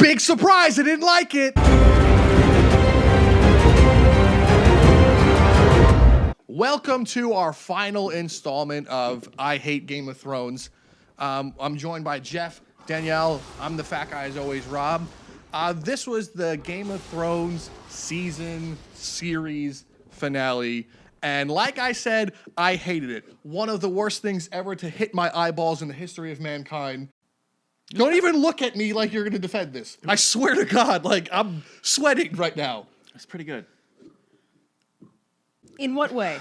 Big surprise, I didn't like it. Welcome to our final installment of I Hate Game of Thrones. I'm joined by Jeff, Danielle. I'm the fat guy as always, Rob. This was the Game of Thrones season series finale. And like I said, I hated it. One of the worst things ever to hit my eyeballs in the history of mankind. Don't even look at me like you're going to defend this. I swear to God, like I'm sweating right now. That's pretty good. In what way?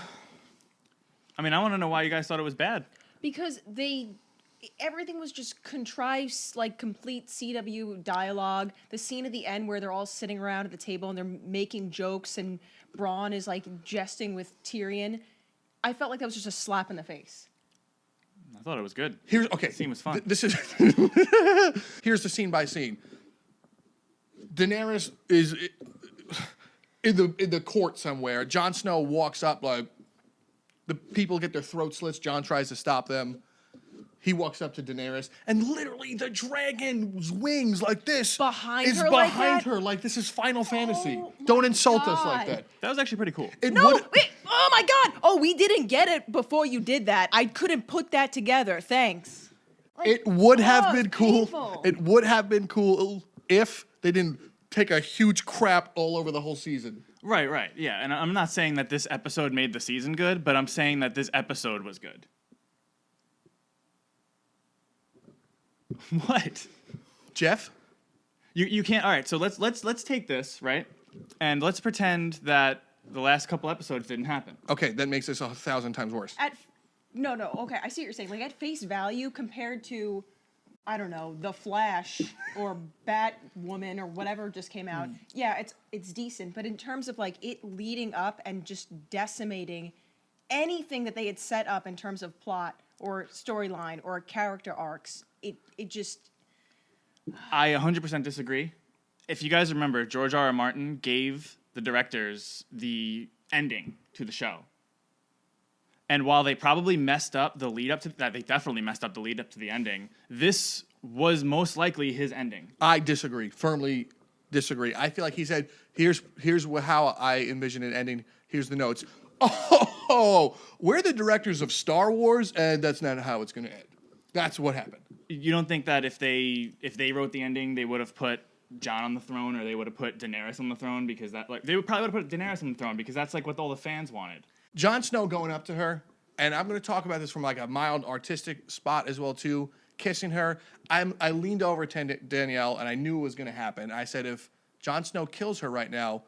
I mean, I want to know why you guys thought it was bad. Because everything was just contrived, like complete CW dialogue. The scene at the end where they're all sitting around at the table and they're making jokes and Bronn is like jesting with Tyrion. I felt like that was just a slap in the face. I thought it was good. The scene was fun. This is here's the scene by scene. Daenerys is in the court somewhere. Jon Snow walks up, like the people get their throats slit. Jon tries to stop them. He walks up to Daenerys, and literally the dragon's wings like this behind is her, behind her. Like this is Final Fantasy. Oh Don't insult us God. like that. That was actually pretty cool. It No, would- wait, oh my God. Oh, we didn't get it before you did that. I couldn't put that together. Thanks. Like, It would have been it's cool. painful. It would have been cool if they didn't take a huge crap all over the whole season. Right, yeah. And I'm not saying that this episode made the season good, but I'm saying that this episode was good. What? Jeff? You can't. All right, so let's take this, right? And let's pretend that the last couple episodes didn't happen. Okay, that makes this 1,000 times worse. No, okay, I see what you're saying. Like at face value compared to, I don't know, The Flash or Batwoman or whatever just came out. Yeah, it's decent, but in terms of like it leading up and just decimating anything that they had set up in terms of plot or storyline or character arcs, it just. I 100% disagree. If you guys remember, George R.R. Martin gave the directors the ending to the show. And while they probably messed up the lead up to that, they definitely messed up the lead up to the ending. This was most likely his ending. I disagree. Firmly disagree. I feel like he said, here's how I envision it ending. Here's the notes. Oh, we're the directors of Star Wars, and that's not how it's going to end. That's what happened. You don't think that if they wrote the ending, they would have put Jon on the throne, or they would have put Daenerys on the throne, because that like they would probably would have put Daenerys on the throne because that's like what all the fans wanted. Jon Snow going up to her, and I'm going to talk about this from like a mild artistic spot as well too, kissing her. I leaned over to Danielle, and I knew it was going to happen. I said, if Jon Snow kills her right now,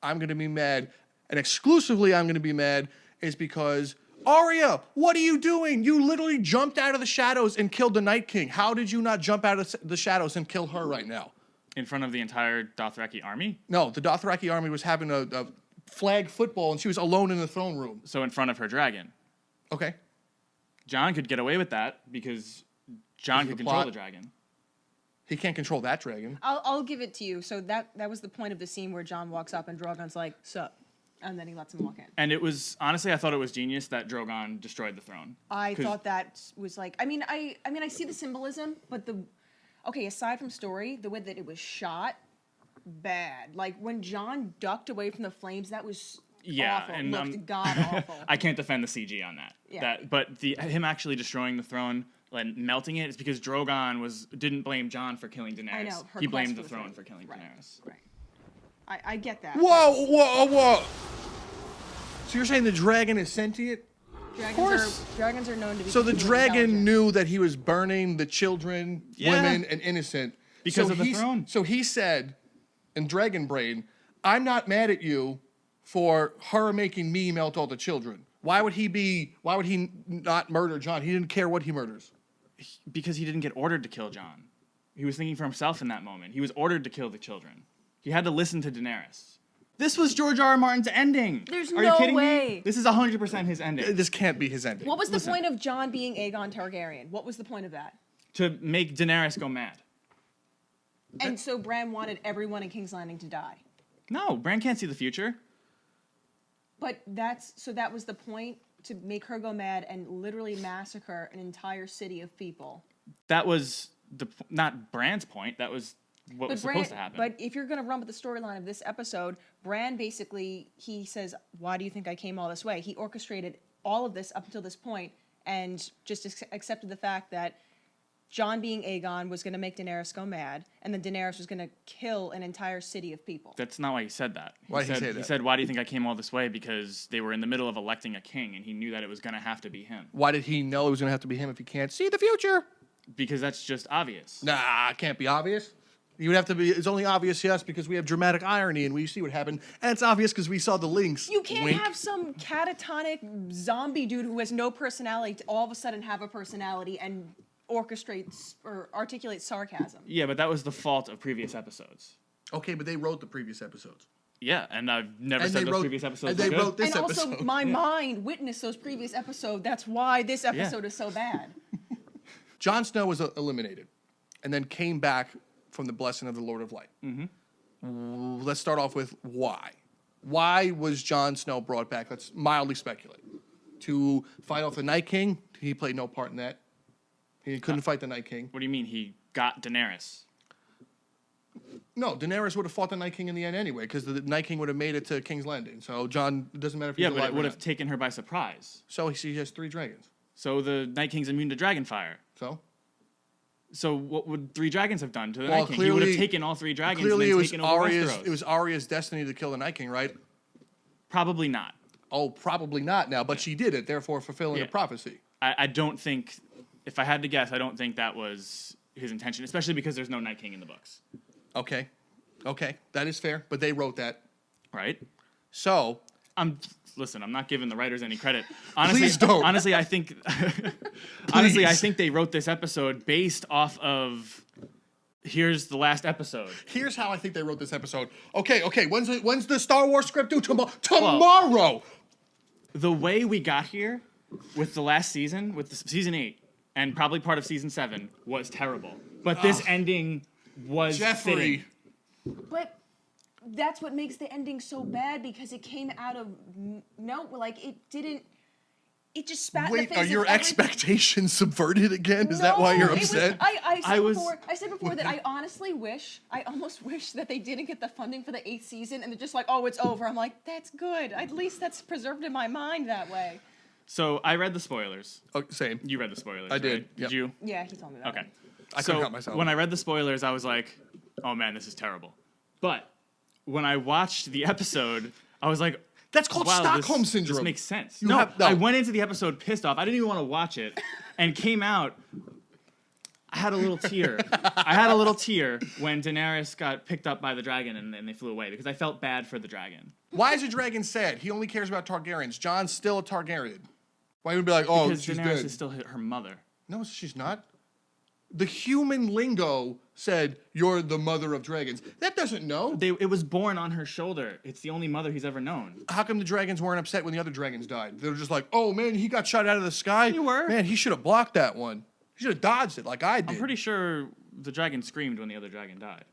I'm going to be mad, and exclusively I'm going to be mad is because Arya, what are you doing? You literally jumped out of the shadows and killed the Night King. How did you not jump out of the shadows and kill her right now? In front of the entire Dothraki army? No, the Dothraki army was having a flag football, and she was alone in the throne room. So in front of her dragon. Okay. Jon could get away with that because Jon could control the dragon. He can't control that dragon. I'll give it to you. So that was the point of the scene where Jon walks up and Drogon's like, "Sup," and then he lets him walk in. And it was honestly, I thought it was genius that Drogon destroyed the throne. I thought that was like, I mean, I see the symbolism, but aside from story, the way that it was shot, bad. Like when Jon ducked away from the flames, that was awful. And looked god awful. I can't defend the CG on that. Yeah. But him actually destroying the throne and melting it is because Drogon didn't blame Jon for killing Daenerys. I know. He blamed the throne for killing right. Daenerys. Right. I get that. Whoa. So you're saying the dragon is sentient? Dragons are known to be. So the dragon intelligent. knew that he was burning the children, women, and innocent. Because of the throne. So he said, in Dragon Brain, I'm not mad at you for her making me melt all the children. Why would he not murder Jon? He didn't care what he murders. Because he didn't get ordered to kill Jon. He was thinking for himself in that moment. He was ordered to kill the children. He had to listen to Daenerys. This was George R.R. Martin's ending. There's Are no you kidding way. me? This is 100% his ending. This can't be his ending. What was the point of Jon being Aegon Targaryen? What was the point of that? To make Daenerys go mad. And so Bran wanted everyone in King's Landing to die. No, Bran can't see the future. But that was the point, to make her go mad and literally massacre an entire city of people. That was not Bran's point. That was what was supposed to happen. But if you're going to run with the storyline of this episode, Bran basically, he says, why do you think I came all this way? He orchestrated all of this up until this point and just accepted the fact that Jon being Aegon was going to make Daenerys go mad, and then Daenerys was going to kill an entire city of people. That's not why he said that. Why did he say that? He said, why do you think I came all this way? Because they were in the middle of electing a king, and he knew that it was going to have to be him. Why did he know it was going to have to be him if he can't see the future? Because that's just obvious. Nah, it can't be obvious. You would have to be. It's only obvious, yes, because we have dramatic irony and we see what happened, and it's obvious because we saw the links. You can't Wink. have some catatonic zombie dude who has no personality to all of a sudden have a personality and orchestrates or articulates sarcasm. Yeah, but that was the fault of previous episodes. Okay, but they wrote the previous episodes. Yeah, and I've never And said they those wrote- previous episodes and they were good. wrote this And also, episode. my mind witnessed those previous episodes. That's why this episode is so bad. Jon Snow was eliminated, and then came back from the blessing of the Lord of Light. Mm-hmm. Let's start off with why. Why was Jon Snow brought back? Let's mildly speculate. To fight off the Night King? He played no part in that. He couldn't fight the Night King. What do you mean he got Daenerys? No, Daenerys would have fought the Night King in the end anyway, because the Night King would have made it to King's Landing. So Jon, it doesn't matter if he's Yeah, alive but it or would not. have taken her by surprise. So he has 3 dragons. So the Night King's immune to dragon fire. So what would 3 dragons have done to the Well, Night King? He would have clearly- taken all 3 dragons clearly and it then was taken over Arya's. Westeros. It was Arya's destiny to kill the Night King, right? Probably not. Oh, probably not now, but she did it, therefore fulfilling Yeah. a prophecy. I don't think, if I had to guess, I don't think that was his intention, especially because there's no Night King in the books. Okay, that is fair, but they wrote that. Right? So Listen, I'm not giving the writers any credit. Honestly, Please don't. Honestly, I think I think they wrote this episode based off of here's the last episode. here's how I think they wrote this episode. Okay, when's the Star Wars script due? Tomorrow. The way we got here with the last season, with season 8, and probably part of season 7, was terrible. But this ending was Jeffrey. fitting. But that's what makes the ending so bad, because it came out of it didn't. It just spat in the Wait, face are of your every- expectations subverted again? Is that why No, you're it was- upset? I said before that I almost wish that they didn't get the funding for the 8th season and they're just like, oh, it's over. I'm like, that's good. At least that's preserved in my mind that way. So I read the spoilers. Oh, same. You read the spoilers, I did, right? yep. Did you? Yeah, he told me that. Okay. I couldn't help myself. When I read the spoilers, I was like, oh man, this is terrible. But when I watched the episode, I was like, That's called wow, Stockholm this Syndrome. makes sense. You No, have- no. I went into the episode pissed off. I didn't even want to watch it, and came out. I had a little tear. When Daenerys got picked up by the dragon and they flew away, because I felt bad for the dragon. Why is a dragon sad? He only cares about Targaryens. Jon's still a Targaryen. Why would he be like, oh, Because she's Daenerys dead? is still her mother. No, she's not. The human lingo said, you're the mother of dragons. That doesn't know. It was born on her shoulder. It's the only mother he's ever known. How come the dragons weren't upset when the other dragons died? They were just like, oh, man, he got shot out of the sky. You were. Man, he should have blocked that one. He should have dodged it like I did. I'm pretty sure the dragon screamed when the other dragon died.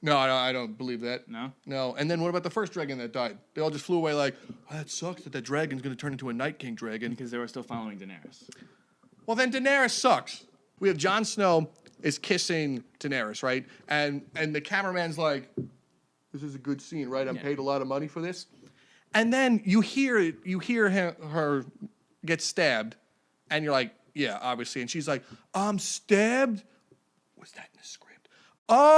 No, I don't believe that. No? No. And then what about the first dragon that died? They all just flew away like, oh, that sucks that dragon's going to turn into a Night King dragon. Because they were still following Daenerys. Well, then Daenerys sucks. We have Jon Snow is kissing Daenerys, right? And the cameraman's like, this is a good scene, right? I'm paid a lot of money for this. And then you hear her get stabbed, and you're like, yeah, obviously. And she's like, I'm stabbed? Was that in the script?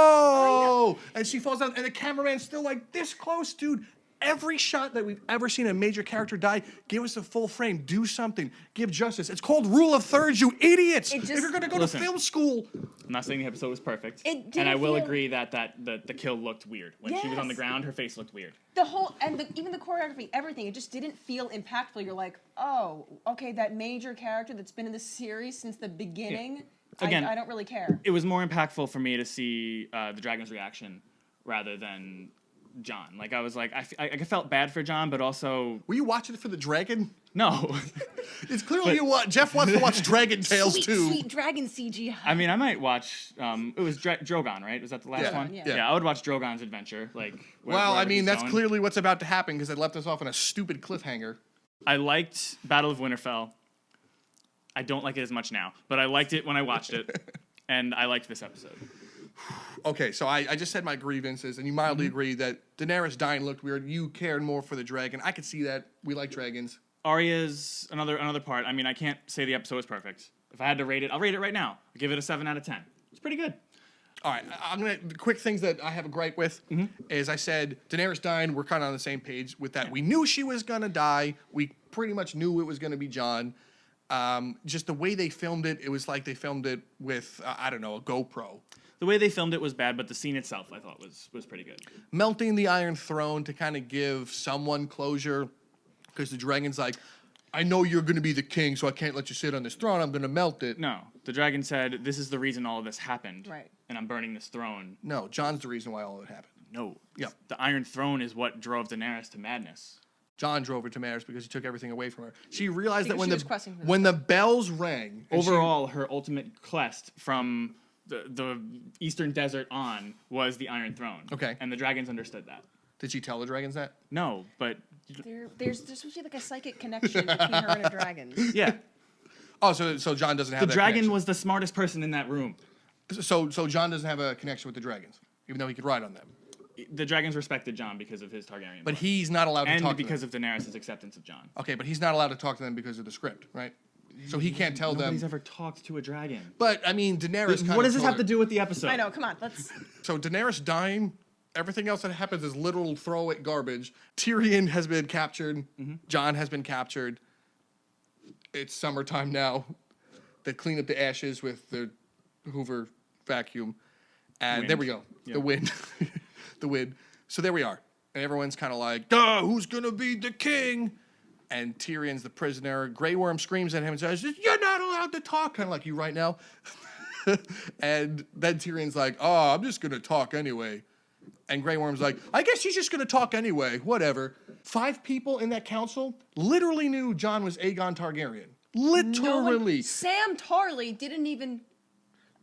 Oh! And she falls down, and the cameraman's still like this close, dude. Every shot that we've ever seen a major character die, give us a full frame. Do something. Give justice. It's called rule of thirds, you idiots. If you're going to go Listen. to film school. I'm not saying the episode was perfect. It and didn't I will feel- agree that the kill looked weird. When she was on the Yes. ground, her face looked weird. The whole even the choreography, everything, it just didn't feel impactful. You're like, oh, okay, that major character that's been in this series since the beginning. Again, I don't really care. It was more impactful for me to see the dragon's reaction rather than Jon. Like, I was like, I felt bad for Jon, but also... Were you watching it for the dragon? No. It's clearly Jeff wants to watch Dragon Tales too. Sweet dragon CGI. I mean, I might watch... it was Drogon, right? Was that the last Yeah. one? Yeah. I would watch Drogon's adventure. Like, Well, I wherever mean, he's that's going. clearly what's about to happen because they left us off on a stupid cliffhanger. I liked Battle of Winterfell. I don't like it as much now, but I liked it when I watched it, and I liked this episode. Okay, so I just said my grievances, and you mildly agree that Daenerys dying looked weird. You cared more for the dragon. I could see that. We like dragons. Arya's another part. I mean, I can't say the episode was perfect. If I had to rate it, I'll rate it right now. I'll give it a 7 out of 10. It's pretty good. All right, the quick things that I have a gripe with is I said Daenerys dying. We're kind of on the same page with that. Yeah. We knew she was gonna die. We pretty much knew it was gonna be Jon. Just the way they filmed it, it was like they filmed it with I don't know, a GoPro. The way they filmed it was bad, but the scene itself I thought was pretty good. Melting the Iron Throne to kind of give someone closure, because the dragon's like, I know you're going to be the king, so I can't let you sit on this throne. I'm going to melt it. No, the dragon said, this is the reason all of this happened. Right. And I'm burning this throne. No, Jon's the reason why all of it happened. No. Yeah. The Iron Throne is what drove Daenerys to madness. Jon drove her to madness because he took everything away from her. She realized Because that when the bells rang... Overall, her ultimate quest from the Eastern Desert on was the Iron Throne. Okay. And the dragons understood that. Did she tell the dragons that? No, but... There's supposed to be like a psychic connection between her and a dragon. Yeah. Oh, so Jon doesn't have the that dragon connection. was the smartest person in that room. So Jon doesn't have a connection with the dragons, even though he could ride on them. The dragons respected Jon because of his Targaryen. But he's not allowed to talk to them. And because of Daenerys' acceptance of Jon. Okay, but he's not allowed to talk to them because of the script, right? So he can't tell Nobody's them. ever talked to a dragon. But, I mean, Daenerys What does this have to do with the episode? I know, come on, let's... So Daenerys dying, everything else that happens is literal throwaway garbage. Tyrion has been captured. Jon has been captured. It's summertime now. They clean up the ashes with the Hoover vacuum. And Wind. there we go. Yep. The wind. The wind. So there we are. And everyone's kind of like, duh, who's going to be the king? And Tyrion's the prisoner. Grey Worm screams at him and says, you're not allowed to talk, kind of like you right now. And then Tyrion's like, oh, I'm just going to talk anyway. And Grey Worm's like, I guess he's just going to talk anyway. Whatever. 5 people in that council literally knew Jon was Aegon Targaryen. Literally. Sam Tarly didn't even...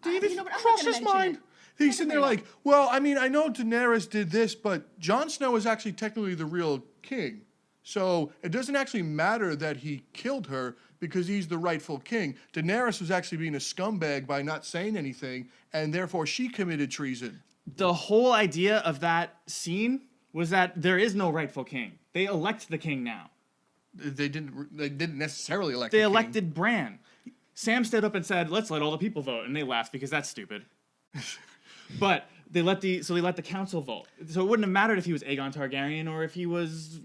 Didn't I'm not cross gonna his mention mind. it. He's sitting there like, well, I mean, I know Daenerys did this, but Jon Snow is actually technically the real king. So it doesn't actually matter that he killed her because he's the rightful king. Daenerys was actually being a scumbag by not saying anything, and therefore she committed treason. The whole idea of that scene was that there is no rightful king. They elect the king now. They didn't necessarily elect They the king. elected Bran. Sam stood up and said, let's let all the people vote. And they laughed because that's stupid. But they let the council vote. So it wouldn't have mattered if he was Aegon Targaryen or if he was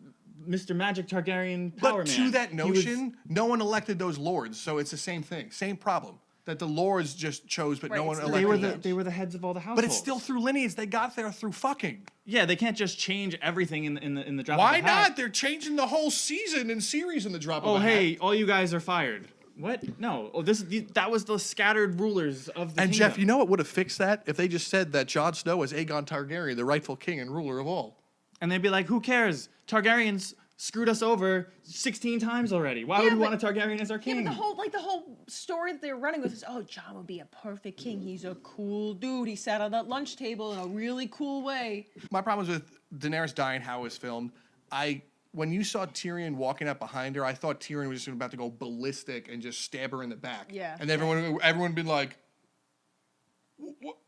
Mr. Magic Targaryen Power But Man. to that notion, no one elected those lords, so it's the same thing, same problem. That the lords just chose, but no Right, one it's the elected lineage. They were the heads of all the households. But it's still through lineage. They got there through fucking. Yeah, they can't just change everything in the drop Why of a hat. not? They're changing the whole season and series in the drop of Oh, a hey, hat. all you guys are fired. What? No. Oh, that was the scattered rulers of the And kingdom. Jeff, you know what would have fixed that? If they just said that Jon Snow was Aegon Targaryen, the rightful king and ruler of all. And they'd be like, who cares? Targaryens screwed us over 16 times already. Why would we want a Targaryen as our king? Yeah, but the whole story that they were running with is, oh, Jon would be a perfect king. He's a cool dude. He sat on that lunch table in a really cool way. My problem is with Daenerys dying, how it was filmed. When you saw Tyrion walking up behind her, I thought Tyrion was just about to go ballistic and just stab her in the back. Yeah. And everyone been like,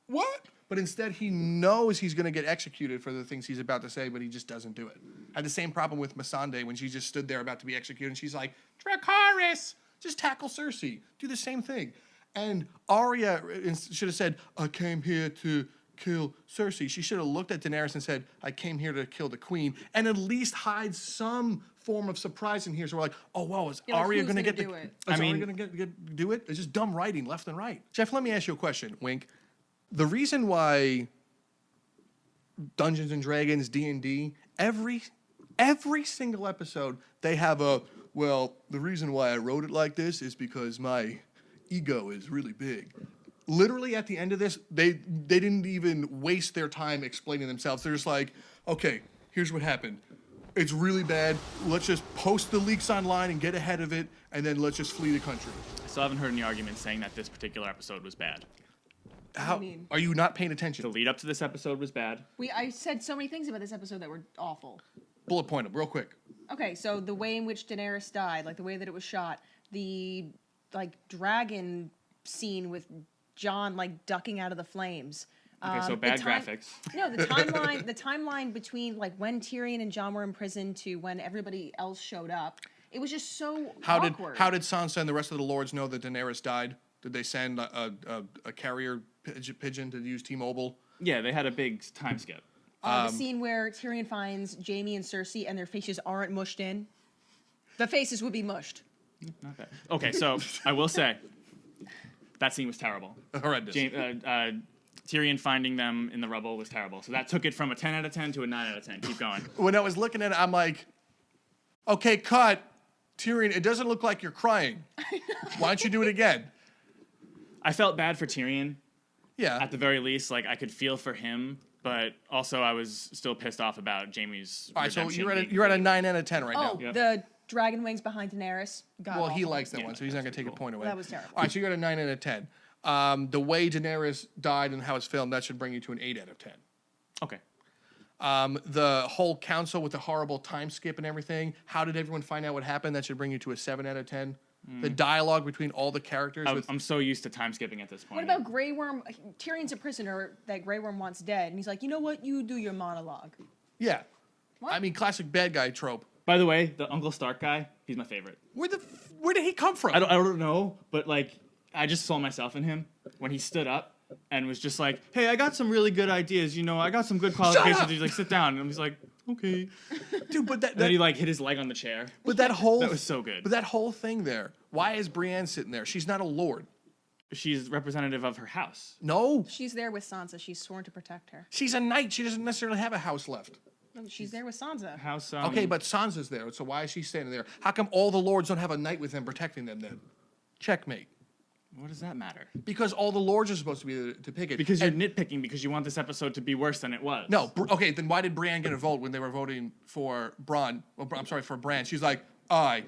what? But instead, he knows he's going to get executed for the things he's about to say, but he just doesn't do it. I had the same problem with Missandei when she just stood there about to be executed, and she's like, Dracarys, just tackle Cersei. Do the same thing. And Arya should have said, I came here to kill Cersei. She should have looked at Daenerys and said, I came here to kill the queen, and at least hide some form of surprise in here. So we're like, oh, wow, is Yeah, like, Arya who's going to gonna get do the... it? Is Arya going to do it? It's just dumb writing left and right. Jeff, let me ask you a question, wink. The reason why Dungeons & Dragons, D&D, every single episode, they have the reason why I wrote it like this is because my ego is really big. Literally at the end of this, they didn't even waste their time explaining themselves. They're just like, okay, here's what happened. It's really bad. Let's just post the leaks online and get ahead of it, and then let's just flee the country. I still haven't heard any argument saying that this particular episode was bad. How mean? are you not paying The attention? lead up to this episode was bad. I said so many things about this episode that were awful. Bullet point them real quick. Okay, so the way in which Daenerys died, like the way that it was shot, the dragon scene with Jon ducking out of the flames, Okay, so bad graphics. No, the timeline between like when Tyrion and Jon were in prison to when everybody else showed up, it was just so awkward. How did Sansa and the rest of the lords know that Daenerys died? Did they send a carrier pigeon to use T-Mobile? Yeah, they had a big time skip. The scene where Tyrion finds Jaime and Cersei and their faces aren't mushed in. The faces would be mushed. Not bad. Okay, so I will say that scene was terrible. Horrendous. Tyrion finding them in the rubble was terrible. So that took it from a 10 out of 10 to a 9 out of 10. Keep going. When I was looking at it, I'm like, okay, cut. Tyrion, it doesn't look like you're crying. Why don't you do it again? I felt bad for Tyrion. Yeah. At the very least, like I could feel for him, but also I was still pissed off about Jaime's. All right, so redemption you're at a 9 out of 10 right now. Yep. The dragon wings behind Daenerys. Well, he likes that one, so he's not going to take cool. a point away. That was terrible. All right, so you're at a 9 out of 10. The way Daenerys died and how it's filmed, that should bring you to an 8 out of 10. Okay. The whole council with the horrible time skip and everything, how did everyone find out what happened? That should bring you to a 7 out of 10. The dialogue between all the characters. I'm so used to time skipping at this point. What about Grey Worm? Tyrion's a prisoner that Grey Worm wants dead, and he's like, you know what? You do your monologue. Yeah. What? I mean, classic bad guy trope. By the way, the Uncle Stark guy, he's my favorite. Where did he come from? I don't know, but like I just saw myself in him when he stood up and was just like, "Hey, I got some really good ideas. You know, I got some good qualifications." He's like, "Sit down," and he's like, "Okay." Dude, but And then he like hit his leg on the chair. but that whole That was so good. But that whole thing there. Why is Brienne sitting there? She's not a lord. She's representative of her house. No, She's there with Sansa. She's sworn to protect her. she's a knight. She doesn't necessarily have a house left. No, she's there with Sansa. House. Okay, but Sansa's there, so why is she standing there? How come all the lords don't have a knight with them protecting them then? Checkmate. what does that matter? Because all the lords are supposed to be there to pick it. Because you're nitpicking because you want this episode to be worse than it was. No, okay, then why did Brienne get a vote when they were voting for Bronn? Well, I'm sorry, for Bran. She's like,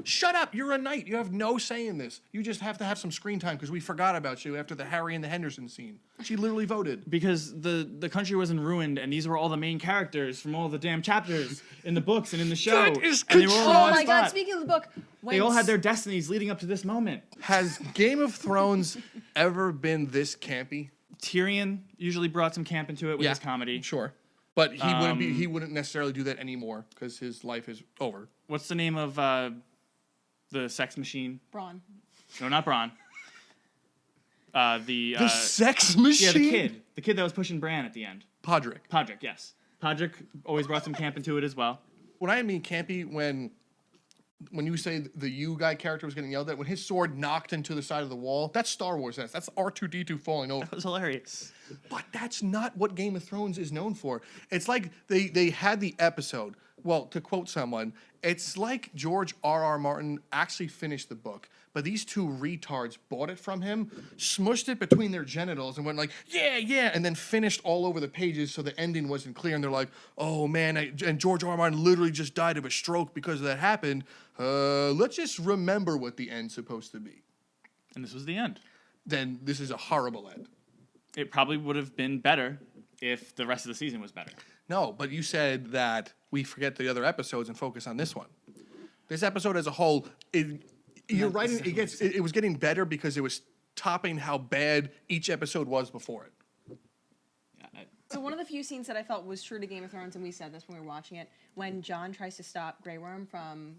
shut up, you're a knight. You have no say in this. You just have to have some screen time because we forgot about you after the Harry and the Henderson scene. She literally voted. Because the country wasn't ruined, and these were all the main characters from all the damn chapters in the books and in the show. That is and they were all in Oh one my God! spot. Speaking of the book, They all had their destinies leading up to this moment. Has Game of Thrones ever been this campy? Tyrion usually brought some camp into it with his comedy. Sure. But he wouldn't necessarily do that anymore because his life is over. What's the name of the sex machine? Bronn. No, not Bronn. The sex machine? yeah, the kid that was pushing Bran at the end. Podrick. Podrick, yes. Podrick always brought some camp into it as well. When I mean campy, when you say the you guy character was getting yelled at, when his sword knocked into the side of the wall, that's Star Wars. That's R2-D2 falling over. That was hilarious. But that's not what Game of Thrones is known for. It's like they had the episode. Well, to quote someone, it's like George R.R. Martin actually finished the book, but these two retards bought it from him, smushed it between their genitals, and went like, yeah, and then finished all over the pages so the ending wasn't clear. And they're like, oh man, and George R.R. Martin literally just died of a stroke because that happened. Let's just remember what the end's supposed to be. And this was the end. Then this is a horrible end. It probably would have been better if the rest of the season was better. No, but you said that we forget the other episodes and focus on this one. This episode as a whole, you're right. It was getting better because it was topping how bad each episode was before it. Yeah, So one of the few scenes that I felt was true to Game of Thrones, and we said this when we were watching it, when Jon tries to stop Grey Worm from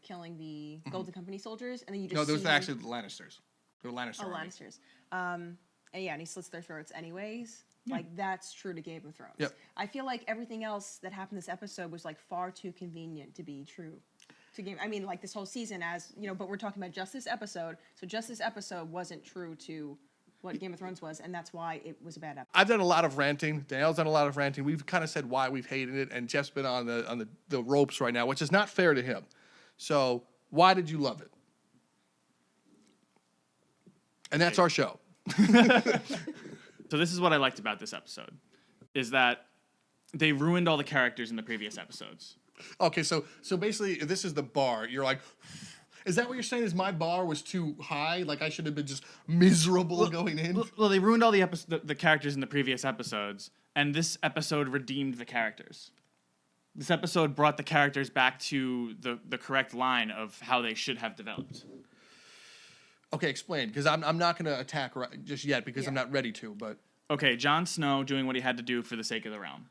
killing the Golden Company soldiers, and then you just No, those see are him- actually the Lannisters. They're Lannister. Oh, army. Lannisters. And he slits their throats anyways. Like, that's true to Game of Thrones. Yep. I feel like everything else that happened this episode was, like, far too convenient to be true to Game... I mean, like, this whole season as, you know, but we're talking about just this episode. So just this episode wasn't true to what Game of Thrones was, and that's why it was a bad episode. I've done a lot of ranting. Danielle's done a lot of ranting. We've kind of said why we've hated it, and Jeff's been on the ropes right now, which is not fair to him. So why did you love it? And that's our show. So this is what I liked about this episode, is that they ruined all the characters in the previous episodes. Okay, so basically, if this is the bar. You're like, is that what you're saying? Is my bar was too high? Like I should have been just miserable going in? Well, they ruined all the characters in the previous episodes, and this episode redeemed the characters. This episode brought the characters back to the correct line of how they should have developed. Okay, explain, because I'm not going to attack just yet because I'm not ready to. But Okay, Jon Snow doing what he had to do for the sake of the realm.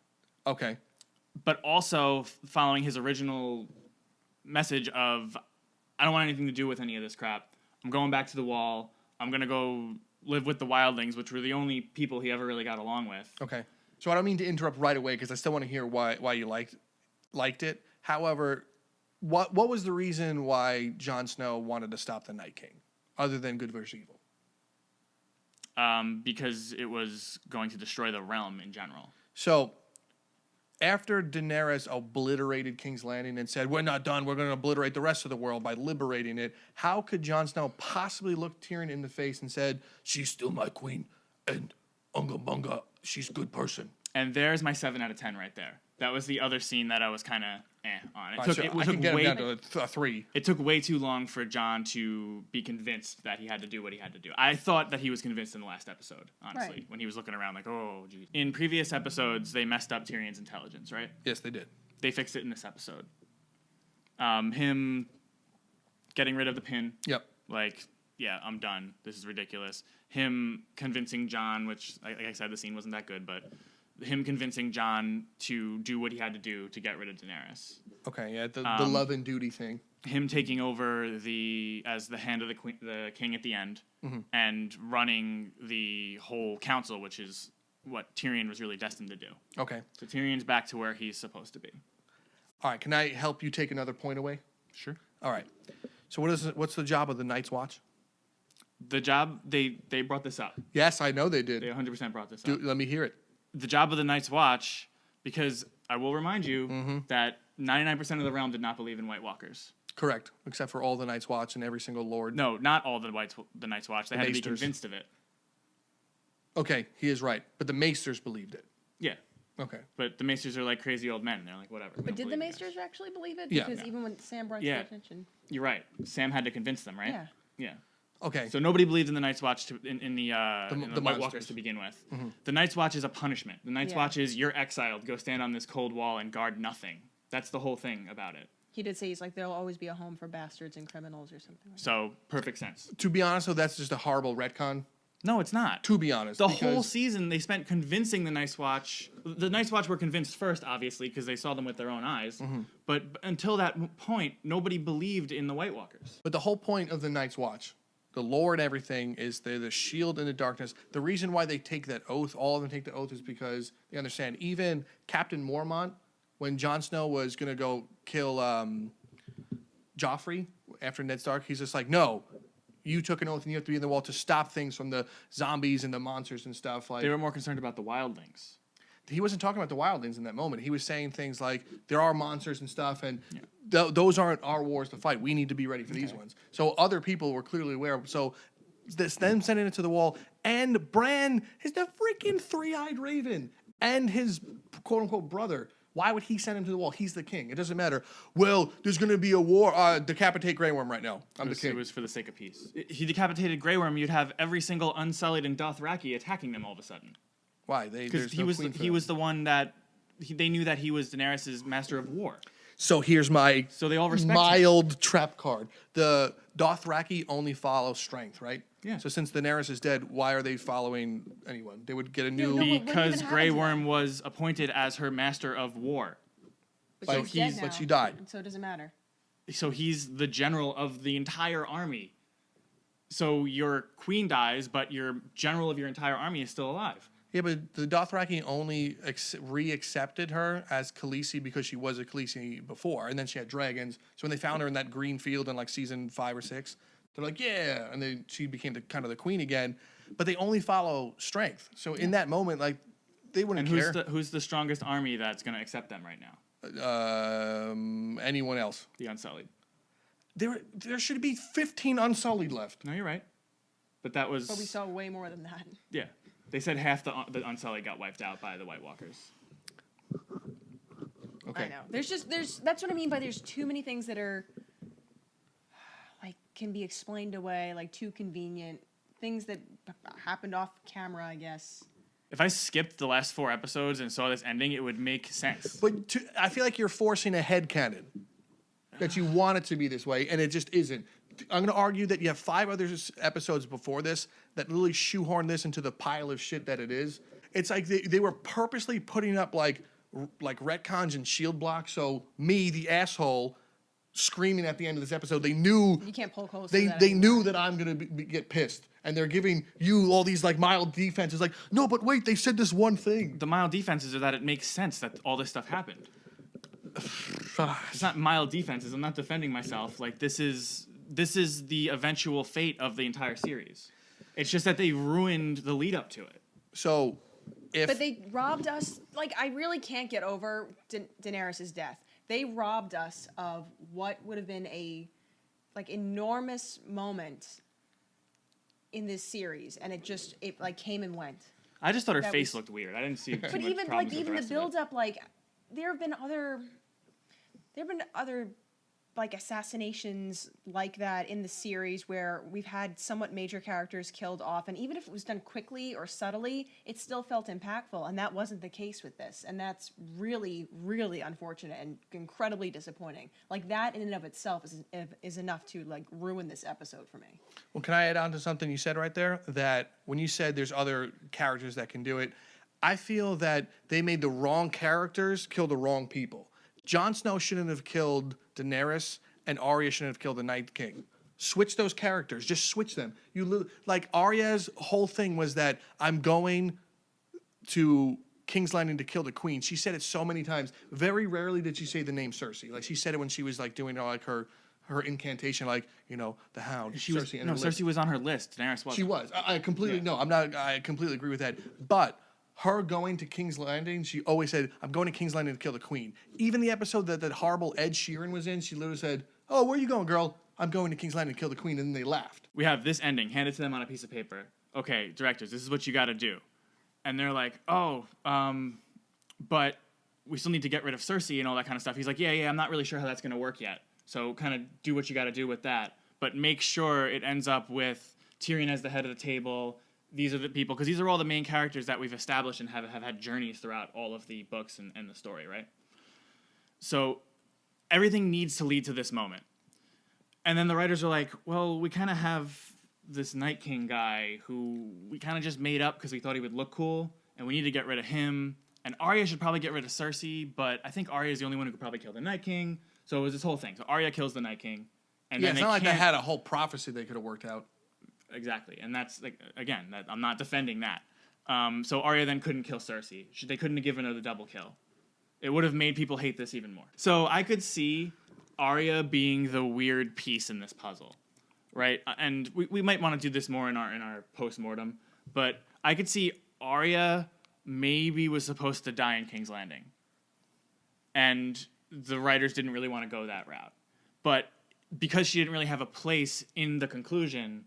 Okay. But also following his original message of, I don't want anything to do with any of this crap. I'm going back to the Wall. I'm going to go live with the wildlings, which were the only people he ever really got along with. Okay. So I don't mean to interrupt right away because I still want to hear why you liked it. However, what was the reason why Jon Snow wanted to stop the Night King, other than good versus evil? Because it was going to destroy the realm in general. So, after Daenerys obliterated King's Landing and said, we're not done, we're going to obliterate the rest of the world by liberating it, how could Jon Snow possibly look Tyrion in the face and said, she's still my queen, and unga bunga, she's a good person? And there's my 7 out of 10 right there. That was the other scene that I was kind of on. I can get him down to a 3. It took way too long for Jon to be convinced that he had to do what he had to do. I thought that he was convinced in the last episode, honestly, Right. when he was looking around like, oh, geez. In previous episodes, they messed up Tyrion's intelligence, right? Yes, they did. They fixed it in this episode. Him getting rid of the pin. Yep. Like, yeah, I'm done. This is ridiculous. Him convincing Jon, which, like I said, the scene wasn't that good, but him convincing Jon to do what he had to do to get rid of Daenerys. Okay, yeah, the love and duty thing. Him taking over as the hand of the king at the end, and running the whole council, which is what Tyrion was really destined to do. Okay. So Tyrion's back to where he's supposed to be. All right, can I help you take another point away? Sure. All right. So what's the job of the Night's Watch? The job, they brought this up. Yes, I know they did. They 100% brought this up. Let me hear it. The job of the Night's Watch, because I will remind you that 99% of the realm did not believe in White Walkers. Correct, except for all the Night's Watch and every single lord. No, not all the Night's Watch. They had to be Maesters. convinced of it. Okay, he is right, but the Maesters believed it. Yeah. Okay. But the Maesters are like crazy old men. They're like, whatever. But did the Maesters actually believe it? Yeah. Because Yeah. even when Sam brought it Yeah. to attention. You're right. Sam had to convince them, right? Yeah. Yeah. Okay. So nobody believed in the Night's Watch in the the White Walkers monsters. to begin with. The Night's Watch is a punishment. The Night's Yeah. Watch is you're exiled. Go stand on this cold wall and guard nothing. That's the whole thing about it. He did say he's like, there'll always be a home for bastards and criminals or something like that. So perfect sense. To be honest, though, that's just a horrible retcon. No, it's not. To be honest, The because whole season they spent convincing the Night's Watch. The Night's Watch were convinced first, obviously, because they saw them with their own eyes. But until that point, nobody believed in the White Walkers. But the whole point of the Night's Watch, the lore and everything, is they're the shield in the darkness. The reason why they take that oath, all of them take the oath, is because they understand. Even Captain Mormont, when Jon Snow was going to go kill Joffrey after Ned Stark, he's just like, no, you took an oath and you have to be in the wall to stop things from the zombies and the monsters and stuff. Like, They were more concerned about the wildlings. he wasn't talking about the wildlings in that moment. He was saying things like, there are monsters and stuff, and those aren't our wars to fight. We need to be ready for these ones. So other people were clearly aware. So them sending it to the wall, and Bran is the freaking three-eyed raven, and his quote-unquote brother. Why would he send him to the wall? He's the king. It doesn't matter. Well, there's going to be a war. Decapitate Grey Worm right now. I'm the king. It was for the sake of peace. If he decapitated Grey Worm, you'd have every single Unsullied and Dothraki attacking them all of a sudden. Why? Because he was the one that they knew that he was Daenerys' master of war. So here's my So they all respect him. mild trap card. The Dothraki only follow strength, right? Yeah. So since Daenerys is dead, why are they following anyone? They would get a new. No, but what Because even Grey happened to Worm them? was appointed as her master of war. But So she's dead but now, she died. So it doesn't matter. So he's the general of the entire army. So your queen dies, but your general of your entire army is still alive. Yeah, but the Dothraki only re-accepted her as Khaleesi because she was a Khaleesi before, and then she had dragons. So when they found her in that green field in like season 5 or 6, they're like, yeah, and then she became kind of the queen again. But they only follow strength. So in that moment, like, they wouldn't And care. who's the strongest army that's going to accept them right now? Anyone else? The Unsullied. There should be 15 Unsullied left. No, you're right. But that was... But we saw way more than that. Yeah. They said half the Unsullied got wiped out by the White Walkers. Okay. I know. That's what I mean by there's too many things that are like can be explained away, like too convenient. Things that happened off camera, I guess. If I skipped the last 4 episodes and saw this ending, it would make sense. But I feel like you're forcing a headcanon that you want it to be this way, and it just isn't. I'm going to argue that you have 5 other episodes before this that literally shoehorn this into the pile of shit that it is. It's like they were purposely putting up like retcons and shield blocks. So me, the asshole, screaming at the end of this episode, they knew You can't poke holes. they knew that I'm gonna get pissed, and they're giving you all these like mild defenses. Like, no, but wait, they said this one thing. The mild defenses are that it makes sense that all this stuff happened. It's not mild defenses. I'm not defending myself. Like this is the eventual fate of the entire series. It's just that they ruined the lead up to it. So, But they robbed us. Like, I really can't get over Daenerys' death. They robbed us of what would have been a like enormous moment in this series, and it like came and went. I just thought her That face was- looked weird. I didn't see. But too much even problems like with even the rest of it. build up, like there have been other like assassinations like that in the series where we've had somewhat major characters killed off, and even if it was done quickly or subtly, it still felt impactful, and that wasn't the case with this, and that's really, really unfortunate and incredibly disappointing. Like that in and of itself is enough to like ruin this episode for me. well, can I add on to something you said right there? That when you said there's other characters that can do it, I feel that they made the wrong characters kill the wrong people. Jon Snow shouldn't have killed Daenerys, and Arya shouldn't have killed the Night King. Switch those characters. Just switch them. Like Arya's whole thing was that I'm going to King's Landing to kill the Queen. She said it so many times. Very rarely did she say the name Cersei. Like she said it when she was like doing like her incantation, like the Hound. Cersei and her list. Cersei was on her list. Daenerys wasn't. She was. I completely no. I completely agree with that. But her going to King's Landing, she always said, "I'm going to King's Landing to kill the Queen." Even the episode that horrible Ed Sheeran was in, she literally said, "Oh, where are you going, girl? I'm going to King's Landing to kill the Queen," and then they laughed. We have this ending handed to them on a piece of paper. Okay, directors, this is what you got to do. And they're like, but we still need to get rid of Cersei and all that kind of stuff. He's like, yeah, I'm not really sure how that's going to work yet. So kind of do what you got to do with that. But make sure it ends up with Tyrion as the head of the table. These are the people, because these are all the main characters that we've established and have had journeys throughout all of the books and the story, right? So everything needs to lead to this moment. And then the writers are like, well, we kind of have this Night King guy who we kind of just made up because we thought he would look cool, and we need to get rid of him. And Arya should probably get rid of Cersei, but I think Arya is the only one who could probably kill the Night King. So it was this whole thing. So Arya kills the Night King. And Yeah, then it's not like they had a whole prophecy they could have worked out. Exactly. And that's, like, again, I'm not defending that. So Arya then couldn't kill Cersei. They couldn't have given her the double kill. It would have made people hate this even more. So I could see Arya being the weird piece in this puzzle, right? And we might want to do this more in our post-mortem, but I could see Arya maybe was supposed to die in King's Landing. And the writers didn't really want to go that route. But because she didn't really have a place in the conclusion,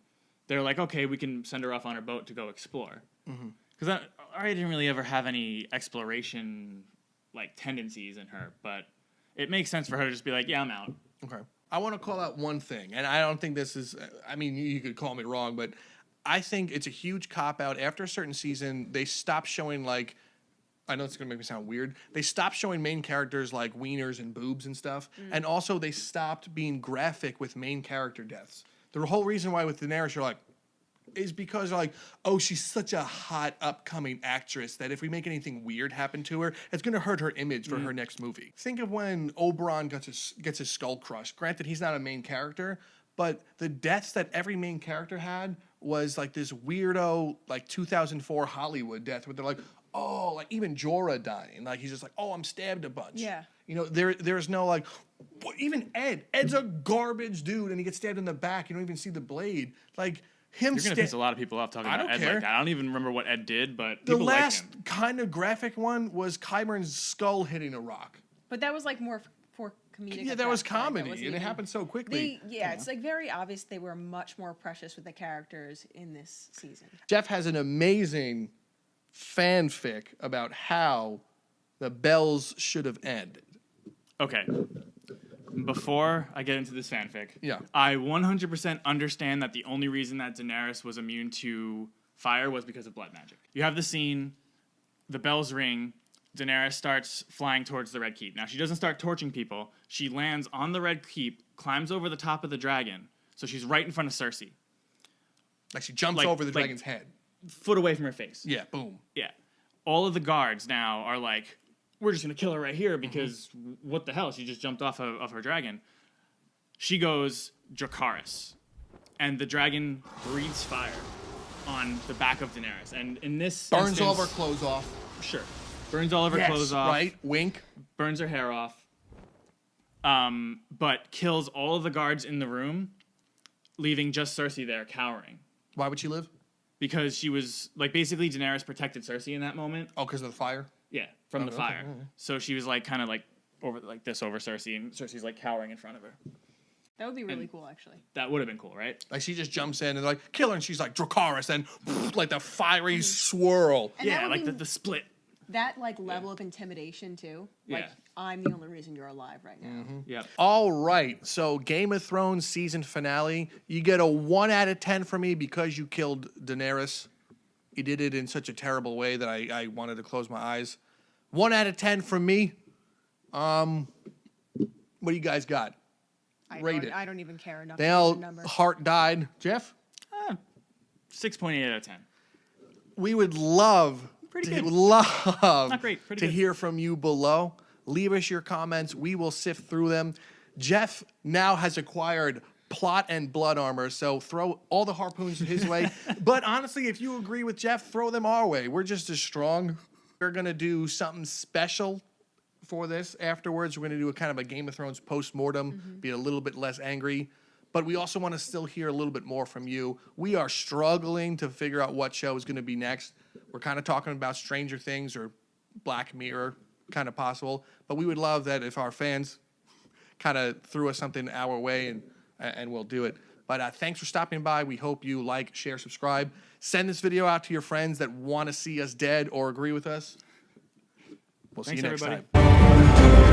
they're like, okay, we can send her off on her boat to go explore. Because Arya didn't really ever have any exploration like tendencies in her, but it makes sense for her to just be like, yeah, I'm out. Okay. I want to call out one thing, and I don't think this is, I mean, you could call me wrong, but I think it's a huge cop-out. After a certain season, they stop showing, like, I know it's going to make me sound weird, they stopped showing main characters like wieners and boobs and stuff, and also they stopped being graphic with main character deaths. The whole reason why with Daenerys, you're like, is because like, oh, she's such a hot upcoming actress that if we make anything weird happen to her, it's going to hurt her image for her next movie. Think of when Oberyn gets his skull crushed. Granted, he's not a main character, but the deaths that every main character had was like this weirdo, like 2004 Hollywood death where they're like, oh, like even Jorah dying. Like he's just like, oh, I'm stabbed a bunch. Yeah. You know, there's no like, even Ed. Ed's a garbage dude and he gets stabbed in the back. You don't even see the blade. Like, him You're going to piss a lot of people off talking I about don't Ed care. like that. I don't even remember what Ed did, but The people last like him. kind of graphic one was Qyburne's skull hitting a rock. But that was like more for comedic. Yeah, that was effect, right? That comedy, wasn't and it even- happened so quickly. It's like very obvious they were much more precious with the characters in this season. Jeff has an amazing fanfic about how the bells should have ended. Okay. Before I get into this fanfic, Yeah. I 100% understand that the only reason that Daenerys was immune to fire was because of blood magic. You have the scene, the bells ring, Daenerys starts flying towards the Red Keep. Now, she doesn't start torching people. She lands on the Red Keep, climbs over the top of the dragon. So she's right in front of Cersei, Like she jumps Like- over the like- dragon's head. foot away from her face. Yeah, boom. Yeah. All of the guards now are like, we're just going to kill her right here because what the hell? She just jumped off of her dragon. She goes Dracarys. And the dragon breathes fire on the back of Daenerys. And in this Burns all of her instance- clothes off. Sure. Burns all of her clothes off. Right? Wink. Burns her hair off. But kills all of the guards in the room, leaving just Cersei there cowering. Why would she live? Because she was, like, basically Daenerys protected Cersei in that moment. Oh, because of the fire? Yeah, from the okay, fire. okay. So she was, like, kind of, like, over like this over Cersei, and Cersei's, like, cowering in front of her. That would be really cool, actually. That would have been cool, right? Like she just jumps in and they're like, kill her, and she's like, Dracarys, and like the fiery swirl. And that Yeah, would like be- the split. That like level of intimidation too. Like Yeah. I'm the only reason you're alive right now. Yeah. All right, so Game of Thrones season finale. You get a 1 out of 10 from me because you killed Daenerys. You did it in such a terrible way that I wanted to close my eyes. 1 out of 10 from me. What do you guys got? Rate it. I don't even care enough. Danielle, For the number. heart died. Jeff? 6.8 out of 10. We would love Pretty to good. love great, pretty to good. hear from you below. Leave us your comments. We will sift through them. Jeff now has acquired plot and blood armor, so throw all the harpoons his way. But honestly, if you agree with Jeff, throw them our way. We're just as strong. We're gonna do something special for this afterwards. We're gonna do a kind of a Game of Thrones post-mortem, be a little bit less angry. But we also want to still hear a little bit more from you. We are struggling to figure out what show is going to be next. We're kind of talking about Stranger Things or Black Mirror, kind of possible. But we would love that if our fans kind of threw us something our way, and we'll do it. But thanks for stopping by. We hope you like, share, subscribe. Send this video out to your friends that want to see us dead or agree with us. We'll see Thanks, you next everybody. time.